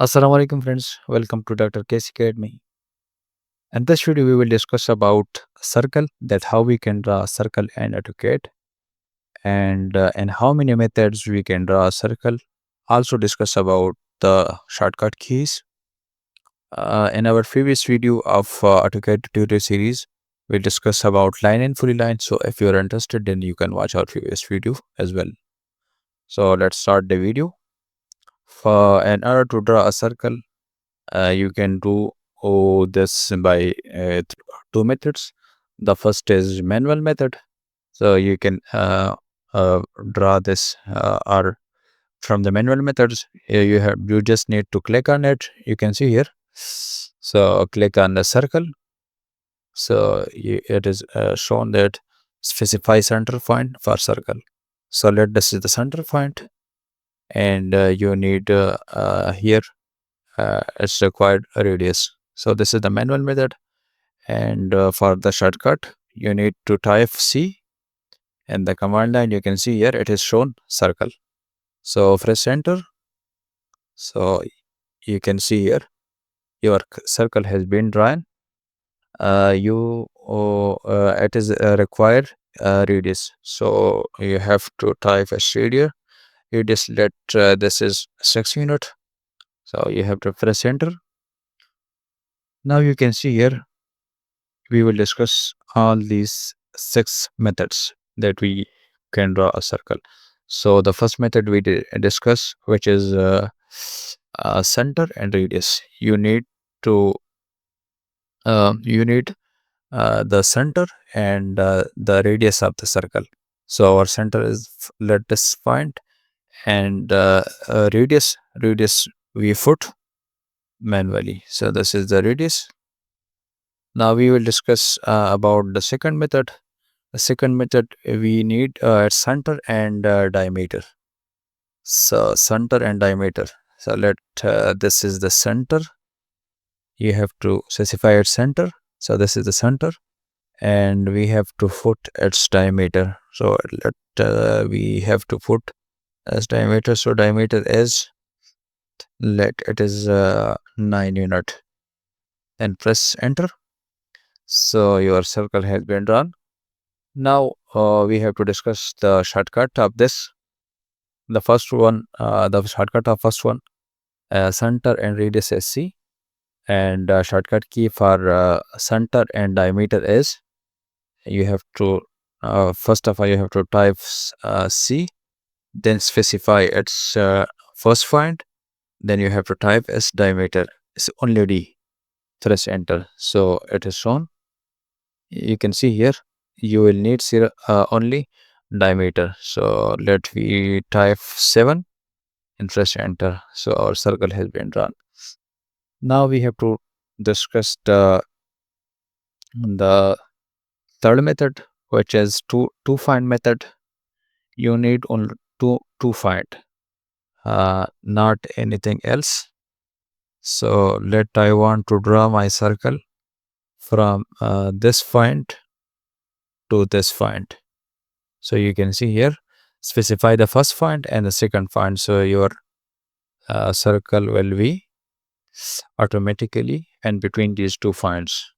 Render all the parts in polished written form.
Assalamu alaikum friends, welcome to Dr. Casey Academy. In this video we will discuss about circle, that how we can draw a circle in AutoCAD, and how many methods we can draw a circle. Also discuss about the shortcut keys. In our previous video of AutoCAD tutorial series, we discuss about line and polyline. So if you are interested, then you can watch our previous video as well. So let's start the video. For in order to draw a circle, you can do this by two methods. The first is manual method. So you can draw this or from the manual methods. You just need to click on it. You can see here. So click on the circle. So it is shown that specify center point for circle. So let this is the center point, and you need here it's required a radius. So this is the manual method, and for the shortcut you need to type C, and the command line you can see here it is shown circle. So press enter. So you can see here your circle has been drawn. It is required radius. So you have to type as radius. Let this is 6 unit. So you have to press enter. Now you can see here we will discuss all these 6 methods that we can draw a circle. So the first method we discuss, which is center and radius. You need the center and the radius of the circle. So our center is let us find, and radius we put manually. So this is the radius. Now we will discuss about the second method. The second method we need center and diameter. So center and diameter. So let this is the center. You have to specify its center. So this is the center, and we have to put its diameter. So let we have to put as diameter. So diameter is let it is 9 unit. Then press enter. So your circle has been drawn. Now we have to discuss the shortcut of this. The first one, the shortcut of first one, center and radius is C, and shortcut key for center and diameter is you have to first of all you have to type C, then specify its first point, then you have to type as diameter. It's only D. Press enter. So it is shown. You can see here you will need only diameter. So let we type 7 and press enter. So our circle has been drawn. Now we have to discuss the third method, which is to find method. You need only to find, not anything else. So let I want to draw my circle from this point to this point. So you can see here, specify the first point and the second point. So your circle will be automatically and between these two points.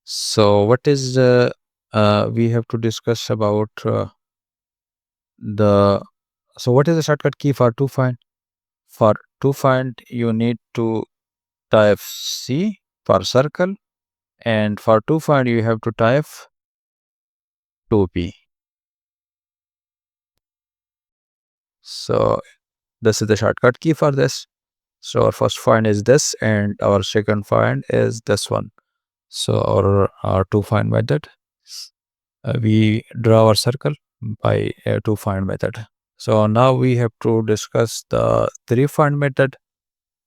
So what is we have to discuss about the so what is the shortcut key for to find? For to find you need to type C for circle, and for to find you have to type 2P. So this is the shortcut key for this. So our first find is this, and our second find is this one. So our to find method, we draw our circle by a to find method. So now we have to discuss the three find method,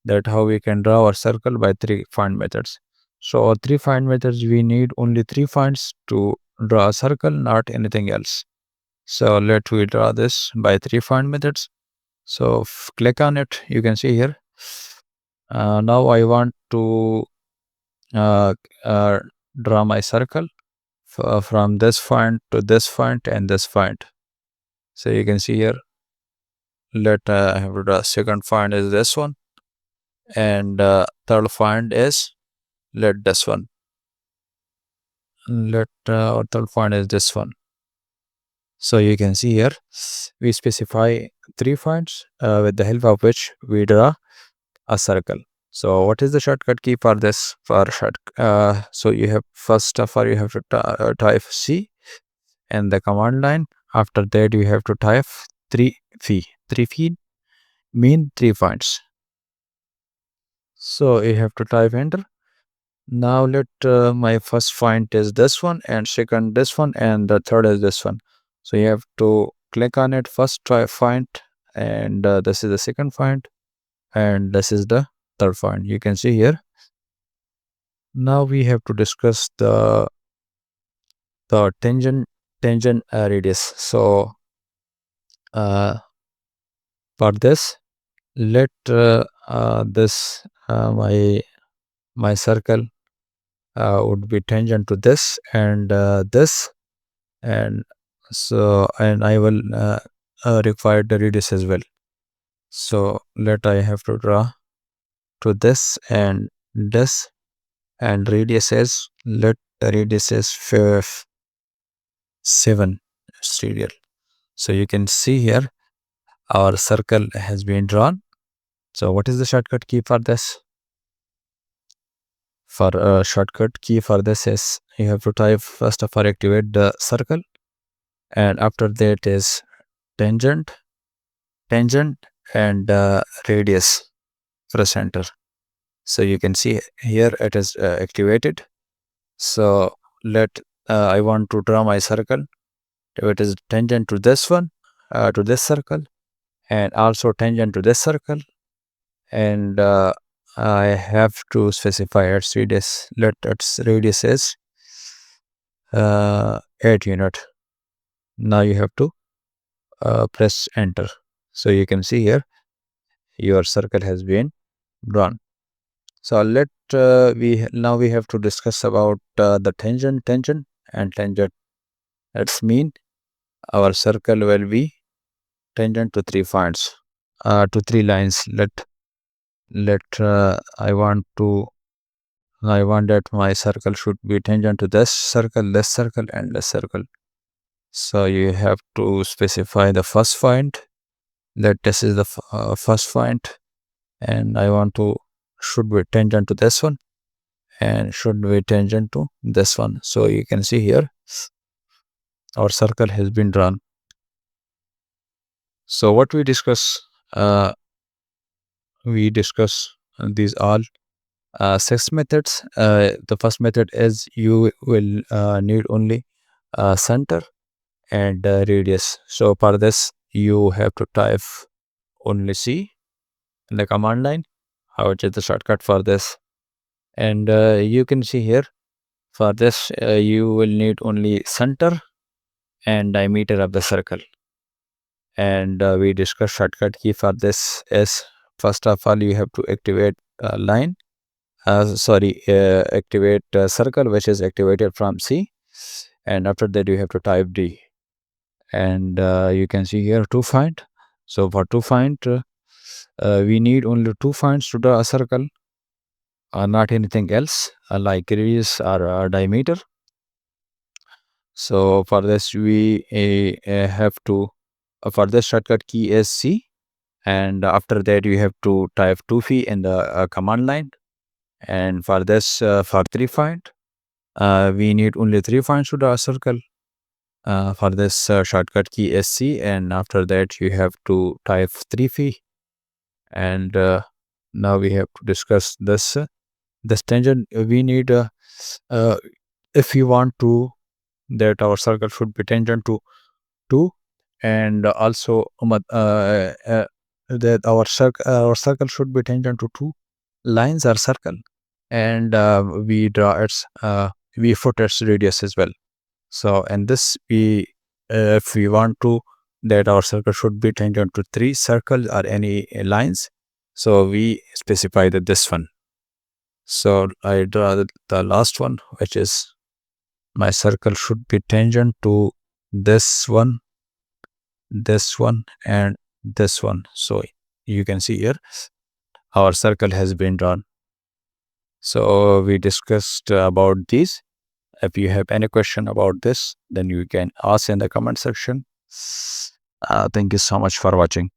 that how we can draw our circle by three find methods. So our three find methods, we need only three finds to draw a circle, not anything else. So let we draw this by three find methods. So click on it. You can see here. Now I want to draw my circle from this point to this point and this point. So you can see here. let I have to draw second point is this one, and third point is let this one. Let our third point is this one. So you can see here we specify 3 points with the help of which we draw a circle. So what is the shortcut key for this? So you have first of all you have to type C and the command line. After that you have to type 3 feet mean 3 points. So you have to type enter. Now let my first point is this one, and second this one, and the third is this one. So you have to click on it first, try find, and this is the second point, and this is the third point. You can see here. Now we have to discuss the tangent radius. So uh, for this, let this my circle would be tangent to this and this, and so and I will require the radius as well. So let I have to draw to this and this, and radius is let the radius is 7 radial. So you can see here our circle has been drawn. So what is the shortcut key for this? For a shortcut key for this is you have to type first of all activate the circle, and after that is tangent, and radius, press enter. So you can see here it is activated. So let I want to draw my circle. It is tangent to this one, to this circle, and also tangent to this circle, and I have to specify its radius. Let its radius is 8 unit. Now you have to press enter. So you can see here your circle has been drawn. So let we have to discuss about the tangent and tangent. That's mean our circle will be tangent to 3 points, to 3 lines. Let I want that my circle should be tangent to this circle, and this circle. So you have to specify the first point. That this is the first point, and I want to should be tangent to this one, and should be tangent to this one. So you can see here our circle has been drawn. So what we discuss these all 6 methods. The first method is you will need only center and radius. So for this you have to type only C in the command line, which is the shortcut for this. And you can see here for this you will need only center and diameter of the circle. And we discussed shortcut key for this is first of all you have to activate line activate circle, which is activated from C, and after that you have to type D. And you can see here 2 find. So for 2 find we need only 2 finds to draw a circle, not anything else like radius or diameter. So for this we have to for this shortcut key is C, and after that you have to type 2 in the command line. And for this for 3 find we need only 3 finds to draw a circle. For this shortcut key is C, and after that you have to type 3 and now we have to discuss this tangent. We need uh, if you want to that our circle should be tangent to 2, and also that our circle should be tangent to 2 lines or circle, and we draw its we put its radius as well. So and this we if we want to that our circle should be tangent to 3 circles or any lines, so we specify that this one. So I draw the last one, which is my circle should be tangent to this one, and this one. So you can see here our circle has been drawn. So we discussed about these. If you have any question about this, then you can ask in the comment section. Thank you so much for watching.